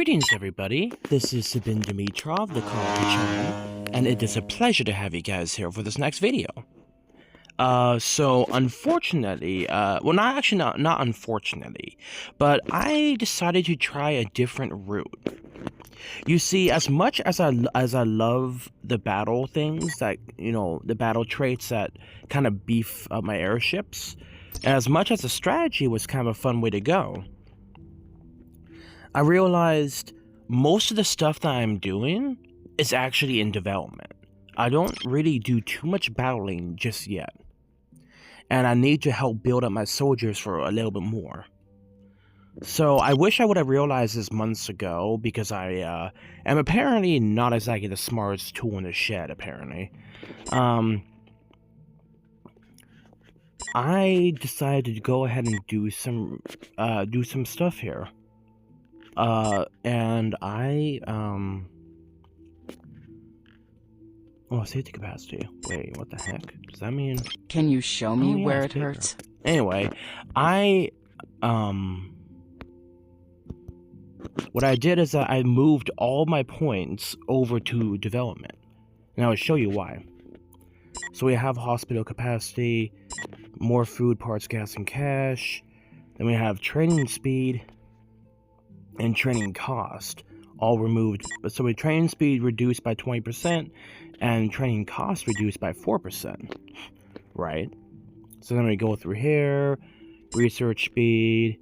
Greetings, everybody. This is Sabin Dimitrov, the Chan, and it is a pleasure to have you guys here for this next video. So unfortunately, well, not unfortunately, but I decided to try a different route. You see, as much as I love the battle things that, the battle traits that kind of beef up my airships, and as much as the strategy was kind of a fun way to go, I realized most of the stuff that I'm doing is actually in development. I don't really do too much battling just yet. And I need to help build up my soldiers for a little bit more. So I wish I would have realized this months ago, because I am apparently not exactly the smartest tool in the shed, apparently. I decided to go ahead and do some stuff here. And I, oh, safety capacity. Wait, what the heck? Does that mean... Can you show me where it bigger. hurts? Anyway, what I did is that I moved all my points over to development. And I'll show you why. So we have hospital capacity, more food, parts, gas, and cash. Then we have training speed and training cost, all removed. So with training speed reduced by 20% and training cost reduced by 4%, right? So then we go through here, research speed,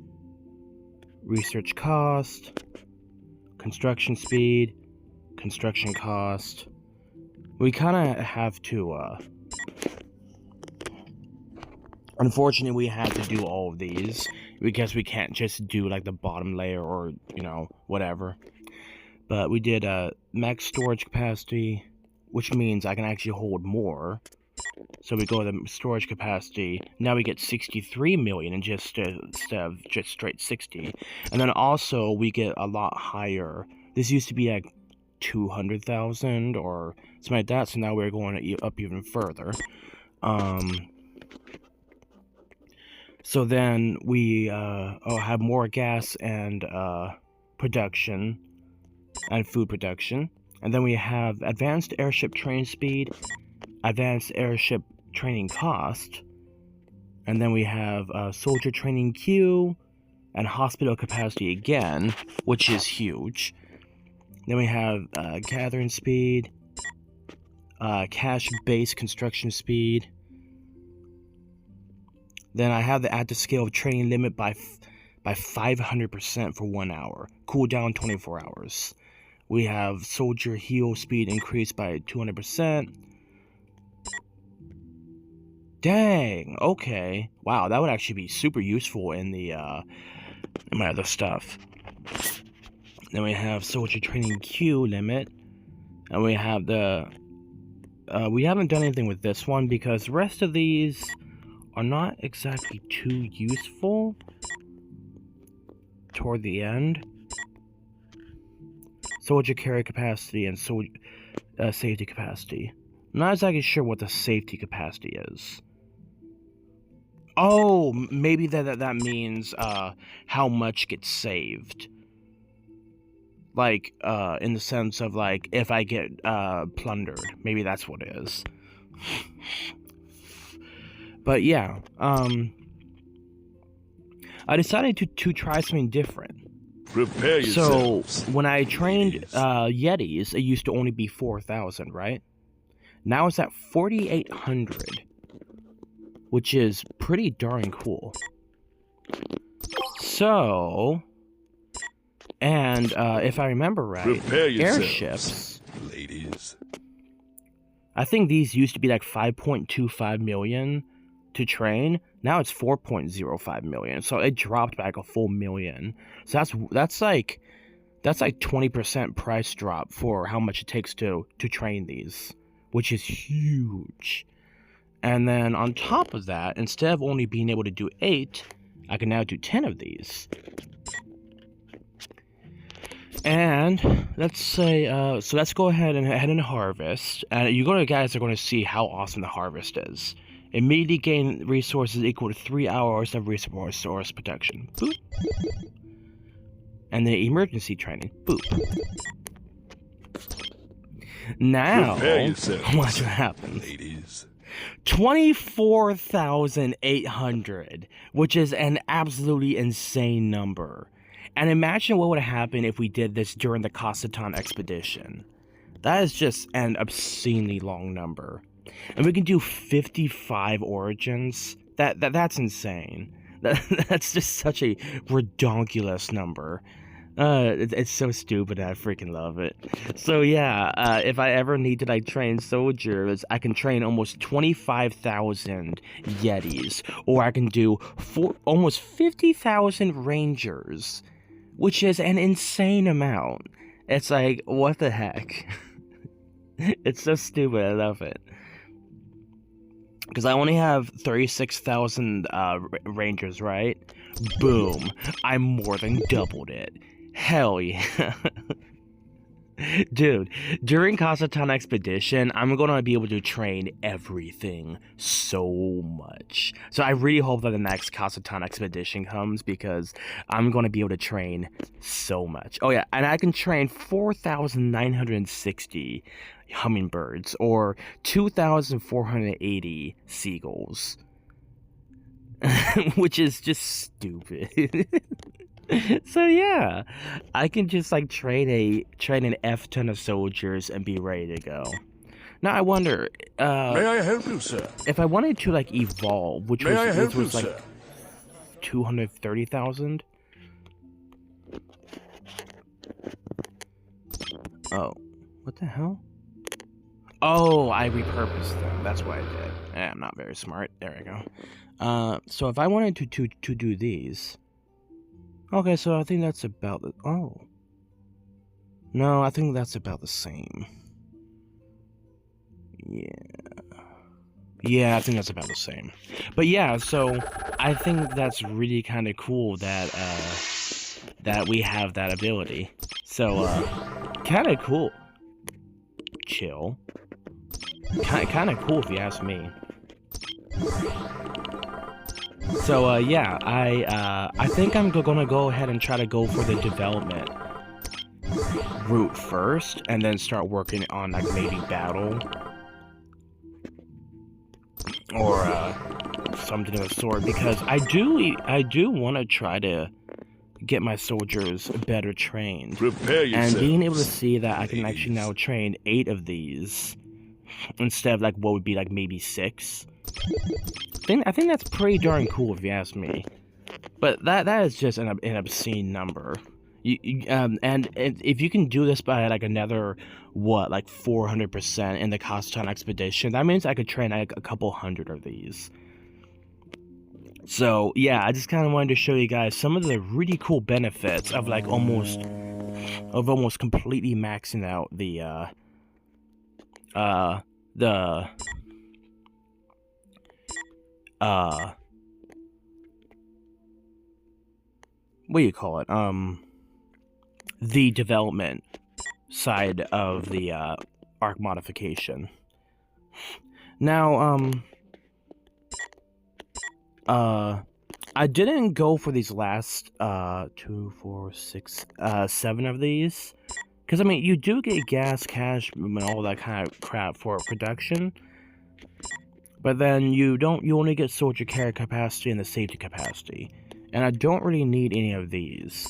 research cost, construction speed, construction cost. We kind of have to, unfortunately, we had to do all of these, because we can't just do, like, the bottom layer or, whatever. But we did, max storage capacity, which means I can actually hold more. So we go to the storage capacity. Now we get 63 million instead of just straight 60. And then also, we get a lot higher. This used to be, like, 200,000 or something like that, so now we're going up even further. So then we have more gas and production and food production. And then we have advanced airship training speed, advanced airship training cost. And then we have soldier training queue and hospital capacity again, which is huge. Then we have gathering speed, cash base construction speed. Then I have the add to scale of training limit by 500% for 1 hour. Cooldown 24 hours. We have soldier heal speed increased by 200%. Dang, okay. Wow, that would actually be super useful in the in my other stuff. Then we have soldier training queue limit. And we have the we haven't done anything with this one because the rest of these are not exactly too useful toward the end. Soldier carry capacity and safety capacity. Not exactly sure what the safety capacity is. Oh, maybe that means how much gets saved. Like, in the sense of, like, if I get plundered. Maybe that's what it is. But yeah, I decided to try something different. Prepare so yourselves. when I trained Yetis, it used to only be 4,000, right? Now it's at 4,800, which is pretty darn cool. So, and if I remember right, airships, ladies. I think these used to be like 5.25 million to train. Now it's 4.05 million, so it dropped back a full million. So that's like 20% price drop for how much it takes to train these, which is huge. And then on top of that, instead of only being able to do 8, I can now do 10 of these. And let's say, so let's go ahead and harvest. And you guys are going to see how awesome the harvest is. Immediately gain resources equal to 3 hours of resource protection. Boop. And then emergency training. Boop. Now, what happens? Ladies. 24,800, which is an absolutely insane number. And imagine what would happen if we did this during the Kasaton expedition. That is just an obscenely long number. And we can do 55 origins. That's insane. That's just such a redonkulous number. It's so stupid, I freaking love it. So yeah, if I ever need to like train soldiers, I can train almost 25,000 Yetis, or I can do almost 50,000 Rangers, which is an insane amount. It's like, what the heck? It's so stupid, I love it. Because I only have 36,000 Rangers, right? Boom, I more than doubled it. Hell yeah. Dude, during Kasaton Expedition, I'm gonna be able to train everything so much. So I really hope that the next Kasaton Expedition comes, because I'm gonna be able to train so much. Oh yeah, and I can train 4,960 hummingbirds, or 2,480 seagulls. Which is just stupid. So yeah, I can just like train an F ton of soldiers and be ready to go. Now I wonder, May I help you, sir? if I wanted to like evolve, which was like sir? 230,000. Oh, what the hell? Oh, I repurposed them. That's what I did. I'm not very smart. There we go. So if I wanted to do these. Okay, so I think that's about the... Oh. No, I think that's about the same. Yeah, I think that's about the same. But yeah, so I think that's really kind of cool that that we have that ability. So kind of cool. Chill. Kind of cool if you ask me. So yeah, I think I'm gonna go ahead and try to go for the development route first, and then start working on like maybe battle or something of the sort, because I do want to try to get my soldiers better trained. Prepare yourself. And being able to see that I can actually now train 8 of these instead of like what would be like maybe 6. I think that's pretty darn cool if you ask me. But that is just an obscene number. And if you can do this by like another like 400% in the Kasaton expedition, that means I could train like a couple hundred of these. So yeah, I just kind of wanted to show you guys some of the really cool benefits of like almost completely maxing out the what do you call it? The development side of the Ark modification. Now, I didn't go for these last 2, 4, 6, 7 of these, because I mean you do get gas, cash, and all that kind of crap for production. But then you only get soldier carry capacity and the safety capacity. And I don't really need any of these.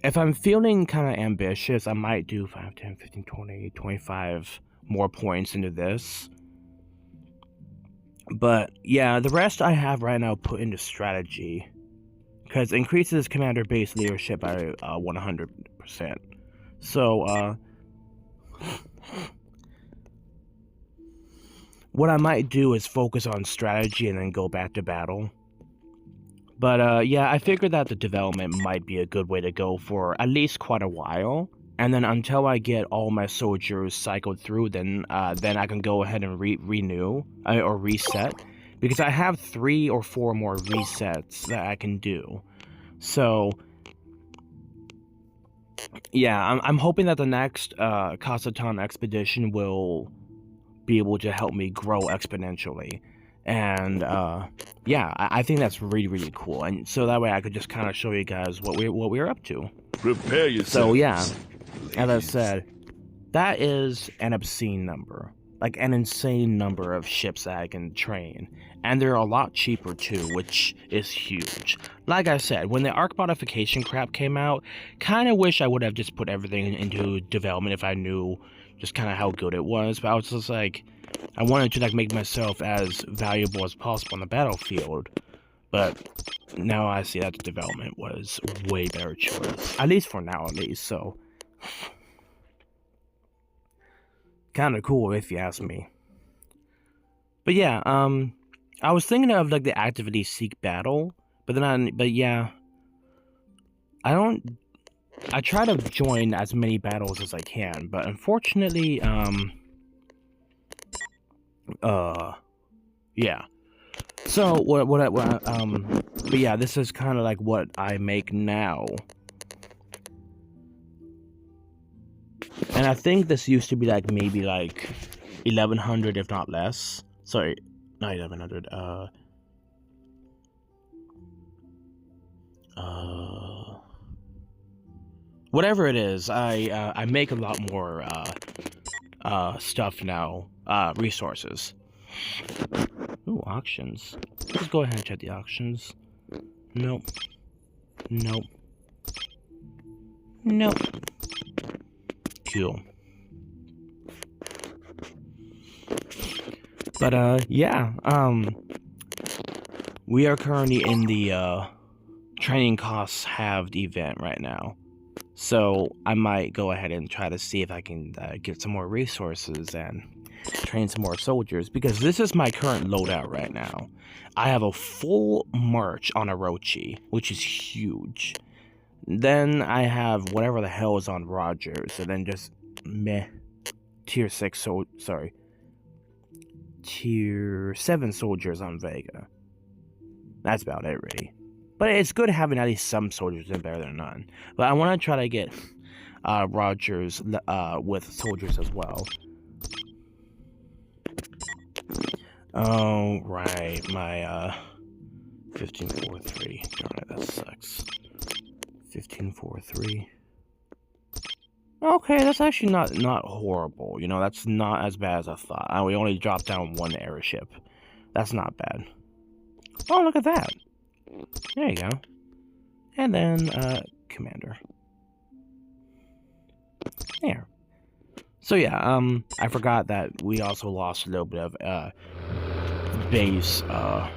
If I'm feeling kind of ambitious, I might do 5, 10, 15, 20, 25 more points into this. But yeah, the rest I have right now put into strategy, because it increases commander base leadership by 100%. So, what I might do is focus on strategy and then go back to battle. But yeah, I figured that the development might be a good way to go for at least quite a while. And then until I get all my soldiers cycled through, then I can go ahead and renew or reset. Because I have 3 or 4 more resets that I can do. So yeah, I'm hoping that the next Kasaton expedition will be able to help me grow exponentially. And yeah, I think that's really, really cool. And so that way I could just kind of show you guys what we're up to. Prepare yourself. So yeah, as I said, that is an obscene number. Like an insane number of ships that I can train. And they're a lot cheaper too, which is huge. Like I said, when the Ark modification crap came out, kind of wish I would have just put everything into development if I knew just kind of how good it was. But I was just like, I wanted to like make myself as valuable as possible on the battlefield. But now I see that the development was way better choice. At least for now, at least, so. Kind of cool if you ask me. But yeah, I was thinking of like the activity seek battle, but yeah, I try to join as many battles as I can, but unfortunately, yeah. So but yeah, this is kind of like what I make now. And I think this used to be like maybe like 1100 if not less. Sorry, not 1100. Whatever it is, I make a lot more stuff now. Resources. Ooh, auctions. Let's go ahead and check the auctions. Nope. Nope. Nope. Cool. But yeah, we are currently in the training costs halved event right now, so I might go ahead and try to see if I can get some more resources and train some more soldiers, because this is my current loadout right now. I have a full march on Orochi, which is huge. Then I have whatever the hell is on Rogers, and then just meh tier 6 tier 7 soldiers on Vega. That's about it, really. But it's good having at least some soldiers in, better than none. But I want to try to get Rogers with soldiers as well. Oh, right, my 1543. Darn it, that sucks. 1543. Okay, that's actually not horrible. You know, that's not as bad as I thought. We only dropped down one airship. That's not bad. Oh, look at that. There you go. And then, commander. There. So yeah, I forgot that we also lost a little bit of, base,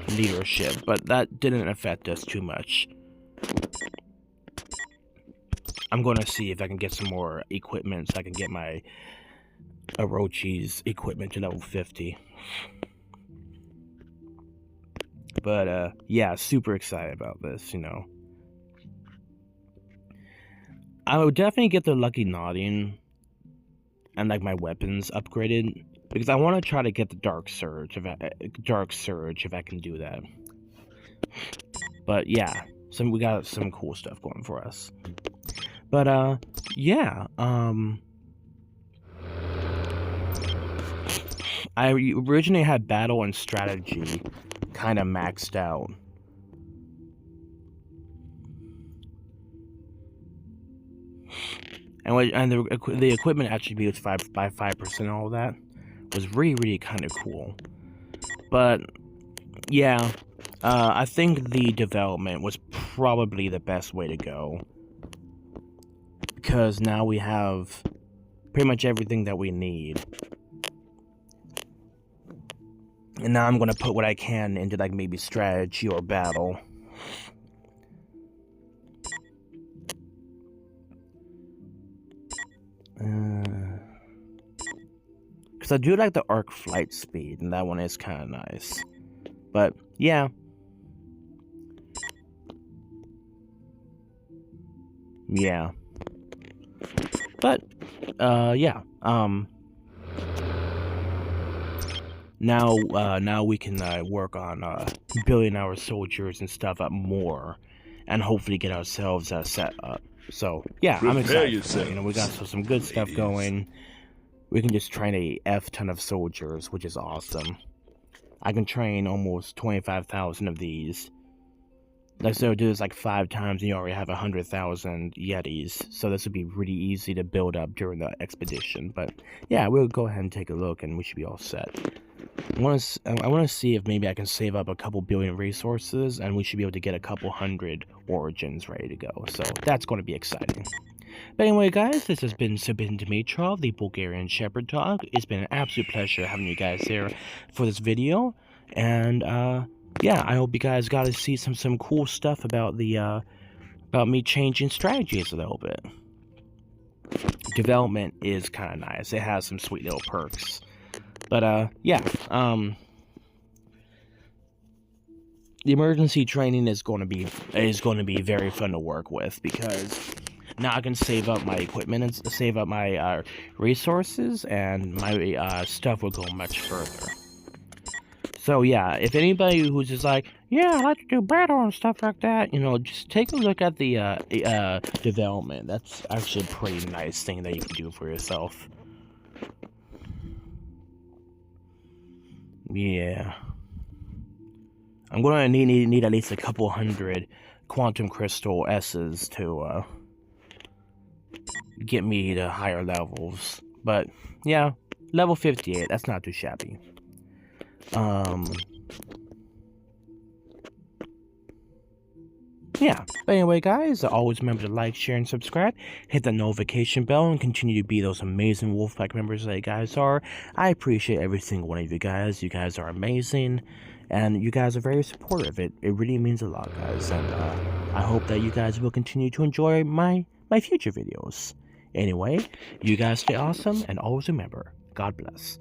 leadership, but that didn't affect us too much. I'm going to see if I can get some more equipment so I can get my Orochi's equipment to level 50. But, yeah, super excited about this, you know. I would definitely get the Lucky Nodding and, like, my weapons upgraded, because I want to try to get the Dark Surge if I can do that. But, yeah, we got some cool stuff going for us. But, yeah, I originally had battle and strategy kind of maxed out. And the equipment attributes by 5% and all that was really kind of cool. But, yeah, I think the development was probably the best way to go. Because now we have pretty much everything that we need. And now I'm going to put what I can into, like, maybe strategy or battle. Because I do like the arc flight speed, and that one is kind of nice. But, yeah. Yeah. But, yeah, now we can, work on, building our soldiers and stuff up more, and hopefully get ourselves, set up. So, yeah, I'm excited. You know, we got some good stuff going. We can just train a F ton of soldiers, which is awesome. I can train almost 25,000 of these. Like, so do this like 5 times and you already have 100,000 Yetis. So this would be really easy to build up during the expedition. But yeah, we'll go ahead and take a look and we should be all set. I want to see if maybe I can save up a couple billion resources and we should be able to get a couple hundred origins ready to go. So that's going to be exciting. But anyway, guys, this has been Sabin Dimitrov, the Bulgarian Shepherd Dog. It's been an absolute pleasure having you guys here for this video. And, yeah, I hope you guys got to see some cool stuff about the, about me changing strategies a little bit. Development is kind of nice. It has some sweet little perks. But, yeah, the emergency training is going to be very fun to work with because now I can save up my equipment and save up my resources, and my stuff will go much further. So yeah, if anybody who's just like, yeah, I like to do better and stuff like that, you know, just take a look at the development. That's actually a pretty nice thing that you can do for yourself. Yeah. I'm gonna need at least a couple hundred quantum crystal S's to get me to higher levels. But yeah, level 58, that's not too shabby. Yeah, but anyway, guys, always remember to like, share, and subscribe. Hit the notification bell and continue to be those amazing Wolfpack members that you guys are. I appreciate every single one of you guys. You guys are amazing, and you guys are very supportive. It really means a lot, guys, and I hope that you guys will continue to enjoy my future videos. Anyway, you guys stay awesome, and always remember, God bless.